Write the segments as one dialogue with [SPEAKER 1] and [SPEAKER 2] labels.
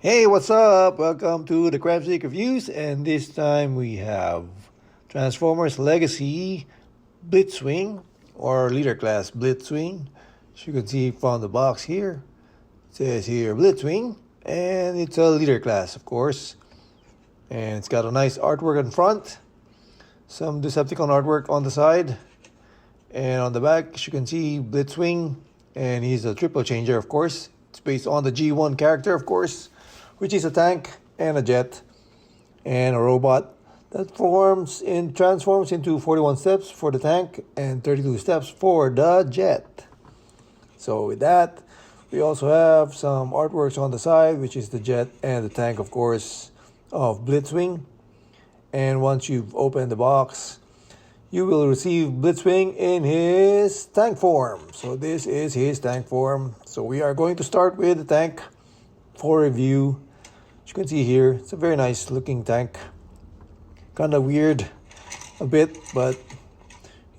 [SPEAKER 1] Hey, what's up? Welcome to the Kremzeek Reviews, and this time we have Transformers Legacy Blitzwing, or Leader Class Blitzwing. As you can see from the box here, it says here Blitzwing, and it's a Leader Class, of course. And it's got a nice artwork in front, some Decepticon artwork on the side, and on the back, as you can see, Blitzwing, and he's a triple changer, of course. It's based on the G1 character, of course, which is a tank and a jet and a robot that transforms into 41 steps for the tank and 32 steps for the jet. So with that, we also have some artworks on the side, which is the jet and the tank, of course, of Blitzwing. And once you've opened the box, you will receive Blitzwing in his tank form. So this is his tank form. So we are going to start with the tank for review. As you can see here, it's a very nice looking tank. Kind of weird a bit, but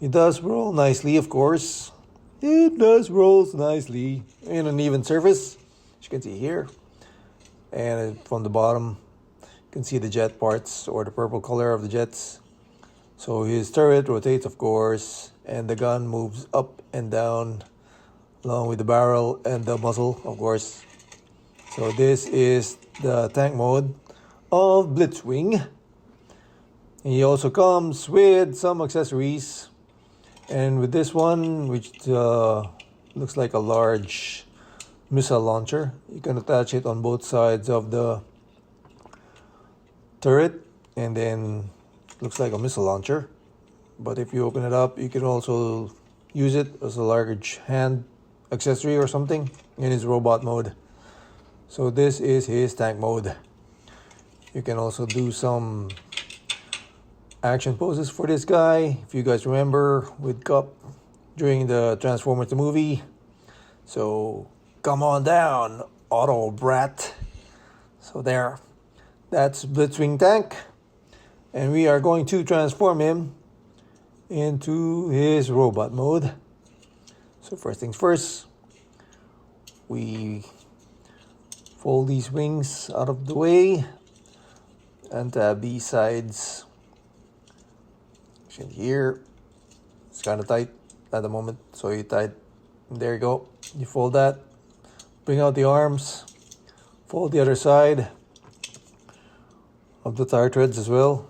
[SPEAKER 1] it does roll nicely, of course. It does roll nicely in an even surface, as you can see here. And from the bottom, you can see the jet parts, or the purple color of the jets. So his turret rotates, of course, and the gun moves up and down along with the barrel and the muzzle, of course. So this is the tank mode of Blitzwing. He also comes with some accessories, and with this one, which looks like a large missile launcher, you can attach it on both sides of the turret, and then looks like a missile launcher. But if you open it up, you can also use it as a large hand accessory or something in his robot mode. So this is his tank mode. You can also do some action poses for this guy, if you guys remember, with Cup during the Transformers the movie. So come on down, Auto Brat. So there, that's Blitzwing tank. And we are going to transform him into his robot mode. So first things first, we fold these wings out of the way and tab these sides. Here, it's kind of tight at the moment, so you there you go. You fold that, bring out the arms, fold the other side of the tire treads as well.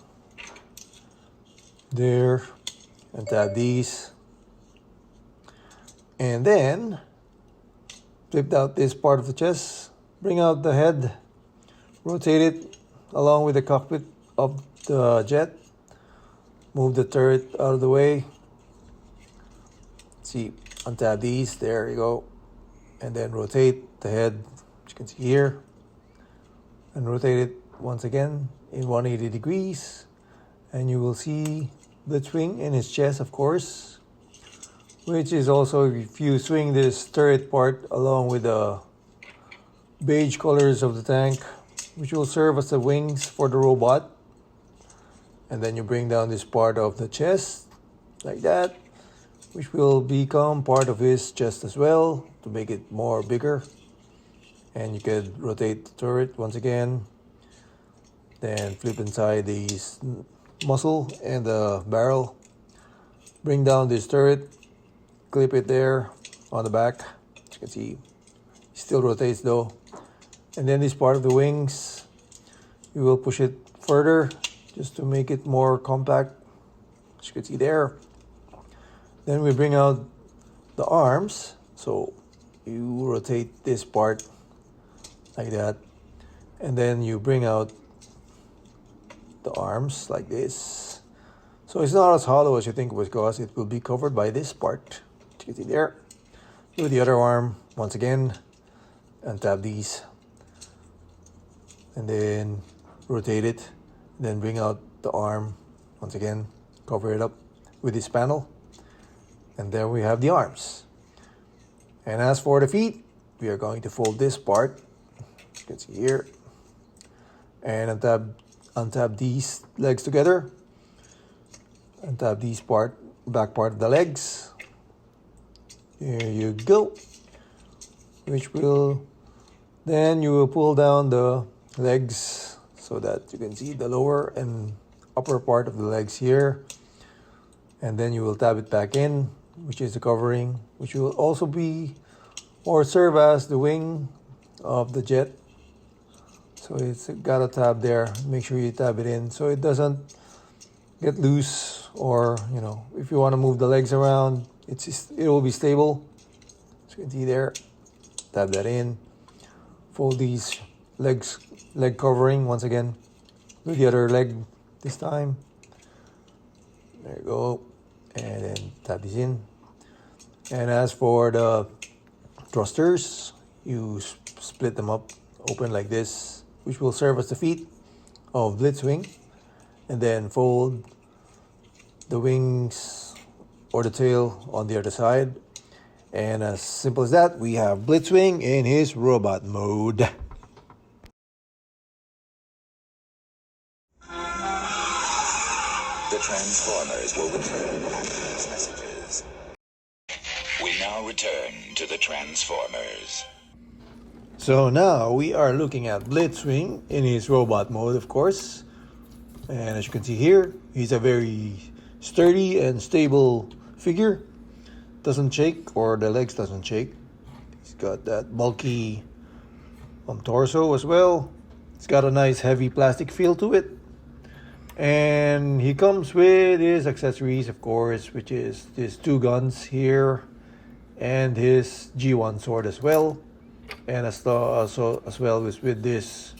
[SPEAKER 1] There, and tab these. And then, flip out this part of the chest. Bring out the head, rotate it along with the cockpit of the jet. Move the turret out of the way. See, untab these, there you go. And then rotate the head, as you can see here. And rotate it once again in 180 degrees. And you will see Blitzwing in his chest, of course. Which is also, if you swing this turret part along with the beige colors of the tank, which will serve as the wings for the robot. And then you bring down this part of the chest, like that, which will become part of his chest as well, to make it more bigger. And you could rotate the turret once again, then flip inside the muzzle and the barrel. Bring down this turret, clip it there on the back. As you can see, it still rotates though. And then this part of the wings, you will push it further just to make it more compact, as you can see there. Then we bring out the arms. So you rotate this part like that. And then you bring out the arms like this. So it's not as hollow as you think it was, because it will be covered by this part. As you can see there. Do the other arm once again and tab these. And then rotate it, then bring out the arm once again, cover it up with this panel, and there we have the arms. And as for the feet, we are going to fold this part, as you can see here, and untab these legs together, untab these back part of the legs. There you go, which will Then you will pull down the legs so that you can see the lower and upper part of the legs here. And then you will tab it back in, which is the covering, which will also be or serve as the wing of the jet. So it's got a tab there. Make sure you tab it in so it doesn't get loose, or if you want to move the legs around, it will be stable. So you can see there, tab that in. Fold these leg covering once again. Do the other leg this time. There you go. And then tab these in. And as for the thrusters, you split them up open like this, which will serve as the feet of Blitzwing, and then fold the wings or the tail on the other side. And as simple as that, we have Blitzwing in his robot mode.
[SPEAKER 2] The Transformers will return after these messages. We now return to the Transformers.
[SPEAKER 1] So now we are looking at Blitzwing in his robot mode, of course. And as you can see here, he's a very sturdy and stable figure. Doesn't shake, or the legs doesn't shake. He's got that bulky torso as well. It's got a nice heavy plastic feel to it. And he comes with his accessories, of course, which is his two guns here and his G1 sword as well. And as well with this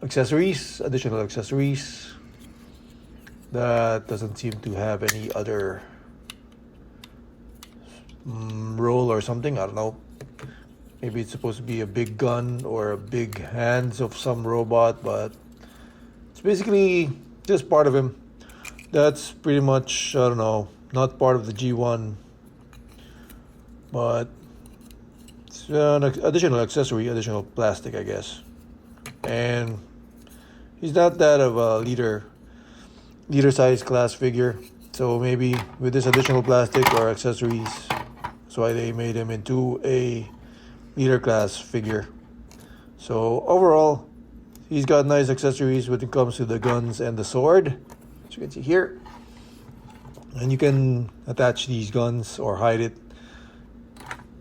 [SPEAKER 1] additional accessories that doesn't seem to have any other role or something. I don't know. Maybe it's supposed to be a big gun or a big hands of some robot, but it's basically just part of him. That's pretty much, I don't know, not part of the G1, but it's an additional accessory, additional plastic, I guess. And he's not that of a leader size class figure, so maybe with this additional plastic or accessories, that's why they made him into a leader class figure. So overall, he's got nice accessories when it comes to the guns and the sword, as you can see here. And you can attach these guns or hide it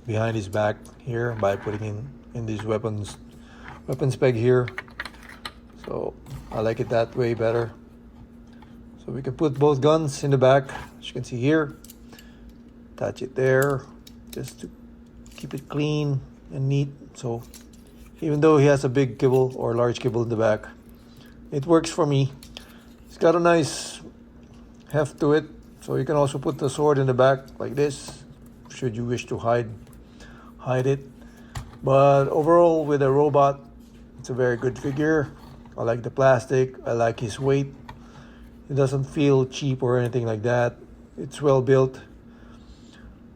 [SPEAKER 1] behind his back here by putting in these weapons peg here. So I like it that way better. So we can put both guns in the back, as you can see here. Attach it there just to keep it clean and neat. So even though he has a big kibble or large kibble in the back, it works for me. It's got a nice heft to it. So you can also put the sword in the back like this, should you wish to hide it. But overall, with a robot, it's a very good figure. I like the plastic. I like his weight. It doesn't feel cheap or anything like that. It's well built.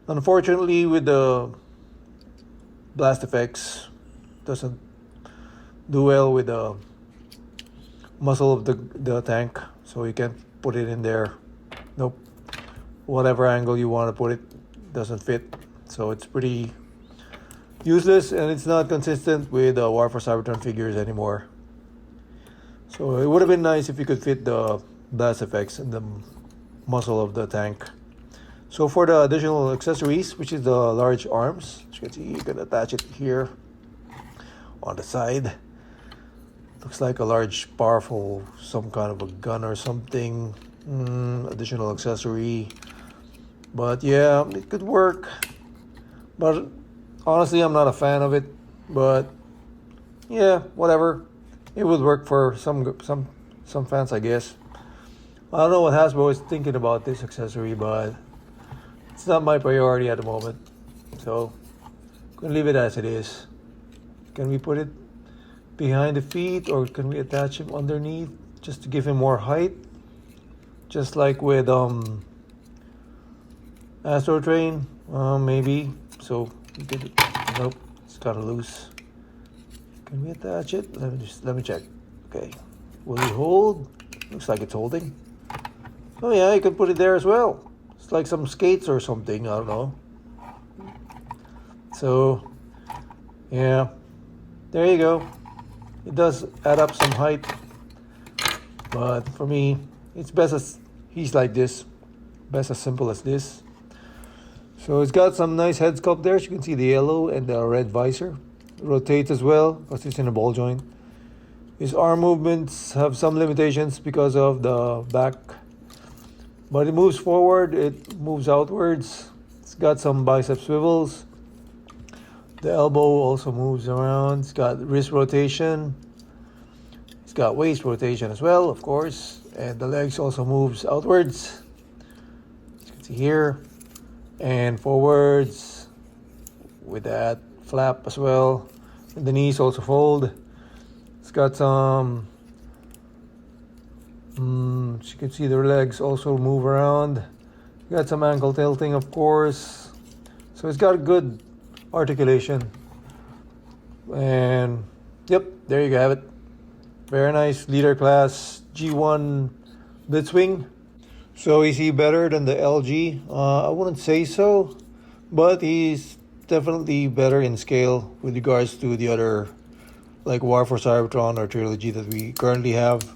[SPEAKER 1] Unfortunately, with the blast effects, doesn't do well with the muzzle of the tank. So you can't put it in there. Nope. Whatever angle you want to put it, doesn't fit. So it's pretty useless, and it's not consistent with War for Cybertron figures anymore. So it would have been nice if you could fit the blast effects in the muzzle of the tank. So for the additional accessories, which is the large arms, as you can see, you can attach it here on the side. Looks like a large, powerful, some kind of a gun or something. Additional accessory. But yeah, it could work. But honestly, I'm not a fan of it. But yeah, whatever. It would work for some fans, I guess. I don't know what Hasbro is thinking about this accessory, but it's not my priority at the moment. So I'm gonna leave it as it is. Can we put it behind the feet, or can we attach him underneath just to give him more height? Just like with Astro Train, maybe. So we could, nope, it's kind of loose. Can we attach it? Let me check. Okay, will it hold? Looks like it's holding. Oh yeah, you can put it there as well. It's like some skates or something. I don't know. So yeah, there you go. It does add up some height, but for me, it's best as he's like this. Best as simple as this. So it's got some nice head sculpt there. As you can see the yellow and the red visor. It rotates as well because it's in a ball joint. His arm movements have some limitations because of the back. But it moves forward, it moves outwards. It's got some bicep swivels. The elbow also moves around. It's got wrist rotation. It's got waist rotation as well, of course. And the legs also moves outwards. As you can see here. And forwards with that flap as well. And the knees also fold. It's got some, as you can see the legs also move around. Got some ankle tilting, of course. So it's got good articulation. And yep, there you have it. Very nice leader class G1 Blitzwing. So is he better than the LG? I wouldn't say so, but he's definitely better in scale with regards to the other, like War for Cybertron or Trilogy that we currently have.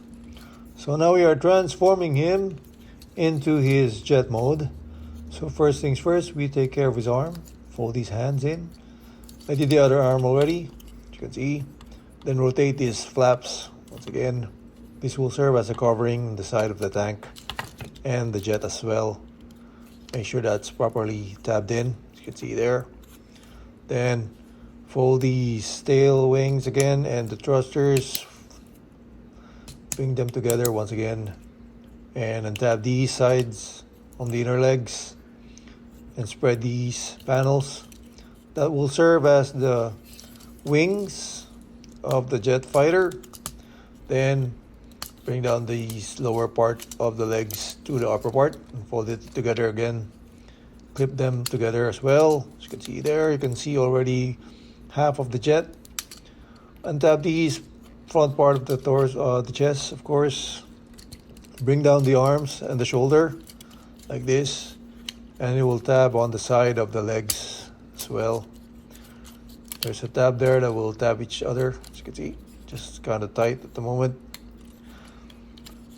[SPEAKER 1] So now we are transforming him into his jet mode. So first things first, we take care of his arm. Fold these hands in. I did the other arm already, as you can see. Then rotate these flaps once again. This will serve as a covering on the side of the tank and the jet as well. Make sure that's properly tabbed in, as you can see there. Then fold these tail wings again and the thrusters. Bring them together once again. And untab these sides on the inner legs. And spread these panels. That will serve as the wings of the jet fighter. Then bring down the lower part of the legs to the upper part and fold it together again. Clip them together as well. As you can see there, you can see already half of the jet. Untap these front part of the torso, the chest, of course. Bring down the arms and the shoulder like this, and it will tab on the side of the legs as well. There's a tab there that will tab each other, as you can see. Just kind of tight at the moment.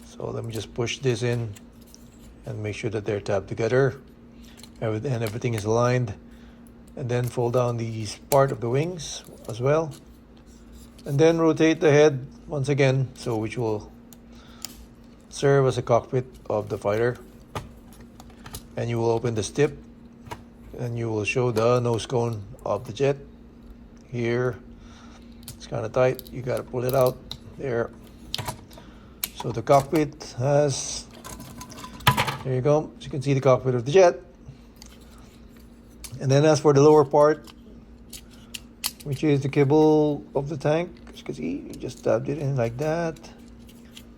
[SPEAKER 1] So let me just push this in and make sure that they're tabbed together and everything is aligned. And then fold down these part of the wings as well. And then rotate the head once again, so which will serve as a cockpit of the fighter. And you will open the stip and you will show the nose cone of the jet. Here, it's kind of tight, you got to pull it out there. So the cockpit has, there you go, so you can see the cockpit of the jet. And then as for the lower part, which is the kibble of the tank, as you can see, you just tabbed it in like that.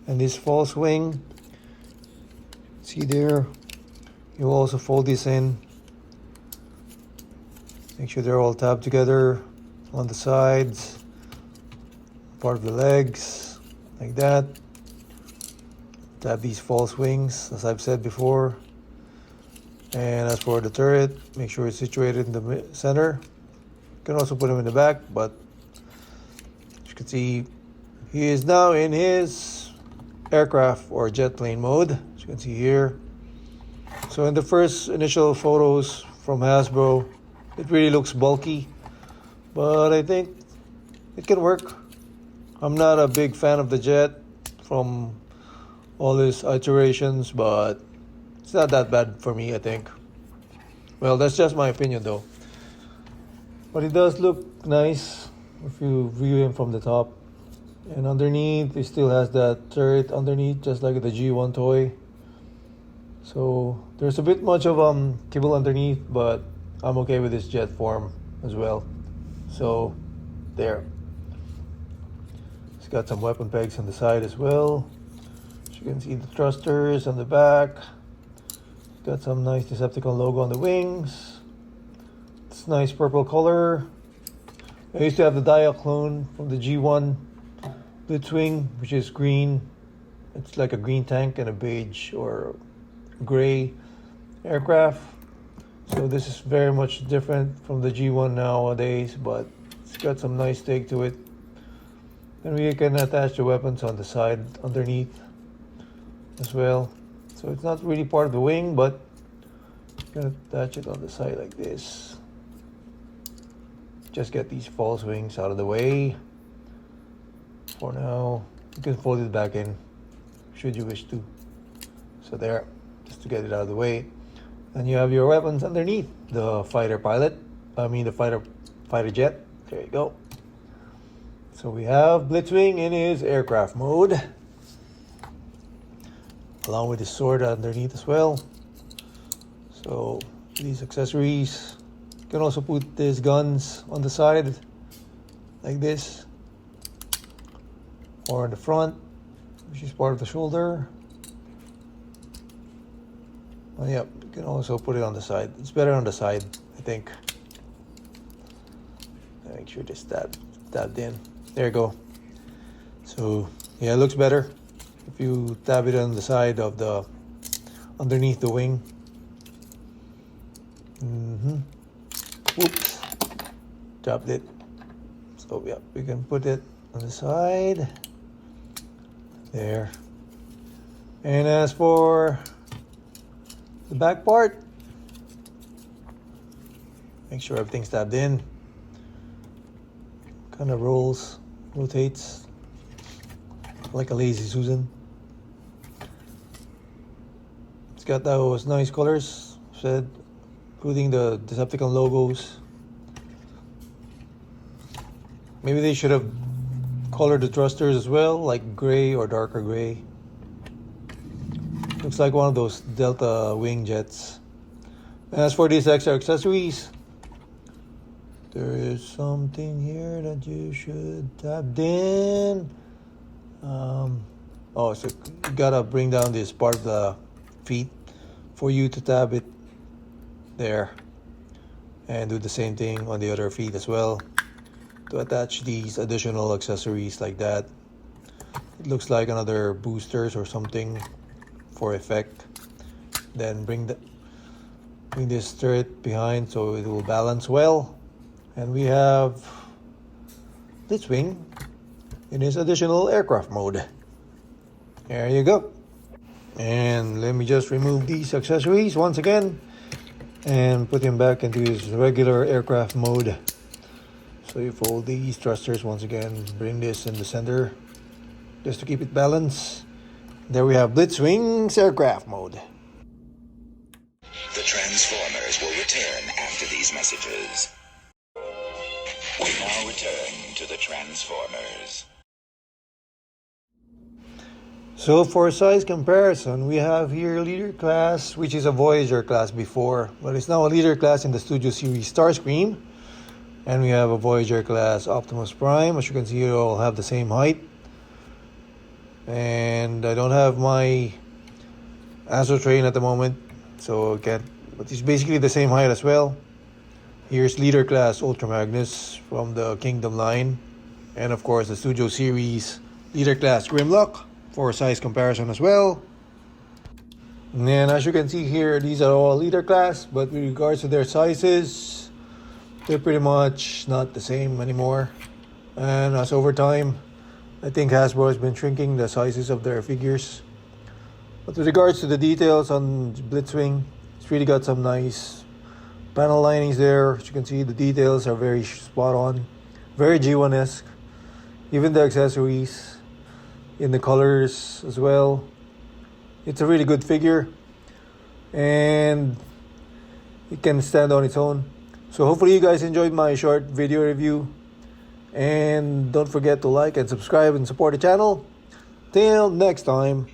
[SPEAKER 1] And this false wing, see there, you will also fold this in. Make sure they're all tabbed together on the sides, part of the legs, like that. Tab these false wings, as I've said before. And as for the turret, make sure it's situated in the center. You can also put him in the back, but as you can see, he is now in his aircraft or jet plane mode, as you can see here. So in the first initial photos from Hasbro, it really looks bulky, but I think it can work. I'm not a big fan of the jet from all these iterations, but it's not that bad for me, I think. Well, that's just my opinion though. But it does look nice if you view him from the top. And underneath, it still has that turret underneath, just like the G1 toy. So there's a bit much of kibble underneath, but I'm okay with this jet form as well. So there. It's got some weapon pegs on the side as well. You can see the thrusters on the back. It's got some nice Decepticon logo on the wings. It's nice purple color. I used to have the dial clone from the G1 Blitzwing, which is green. It's like a green tank and a beige or gray aircraft. So this is very much different from the G1 nowadays, but it's got some nice take to it. And we can attach the weapons on the side underneath as well. So it's not really part of the wing, but you can attach it on the side like this. Just get these false wings out of the way. For now, you can fold it back in should you wish to. So there, just to get it out of the way. And you have your weapons underneath the fighter pilot. The fighter jet. There you go. So we have Blitzwing in his aircraft mode, along with his sword underneath as well. So these accessories, you can also put these guns on the side like this, or in the front, which is part of the shoulder. Oh, yep, you can also put it on the side. It's better on the side, I think. Make sure this tabbed in. There you go. So yeah, it looks better if you tab it on the side of the underneath the wing. Whoops, dropped it. So yeah, we can put it on the side there. And as for the back part, make sure everything's tabbed in. Kind of rotates like a lazy Susan. It's got those nice colors, said, including the Decepticon logos. Maybe they should have colored the thrusters as well, like gray or darker gray. Looks like one of those Delta wing jets. And as for these extra accessories, there is something here that you should tab in. So you gotta bring down this part of the feet for you to tab it there. And do the same thing on the other feet as well, to attach these additional accessories like that. It looks like another boosters or something for effect. Then bring this turret behind so it will balance well. And we have Blitzwing in his additional aircraft mode. There you go. And let me just remove these accessories once again and put him back into his regular aircraft mode. So you fold these thrusters once again, bring this in the center just to keep it balanced. There we have Blitzwing's aircraft mode.
[SPEAKER 2] The Transformers will return after these messages. We now return to the Transformers.
[SPEAKER 1] So for size comparison, we have here Leader Class, which is a Voyager class before, but it's now a Leader Class in the Studio Series Starscream. And we have a Voyager class Optimus Prime. As you can see, they all have the same height. And I don't have my Astro Train at the moment, so but it's basically the same height as well. Here's Leader Class Ultra Magnus from the Kingdom line. And of course the Studio Series Leader Class Grimlock for size comparison as well. And then as you can see here, these are all Leader Class, but with regards to their sizes, they're pretty much not the same anymore. And as over time, I think Hasbro has been shrinking the sizes of their figures. But with regards to the details on Blitzwing, it's really got some nice panel linings there. As you can see, the details are very spot on, very G1-esque. Even the accessories in the colors as well. It's a really good figure, and it can stand on its own. So hopefully you guys enjoyed my short video review, and don't forget to like and subscribe and support the channel. Till next time.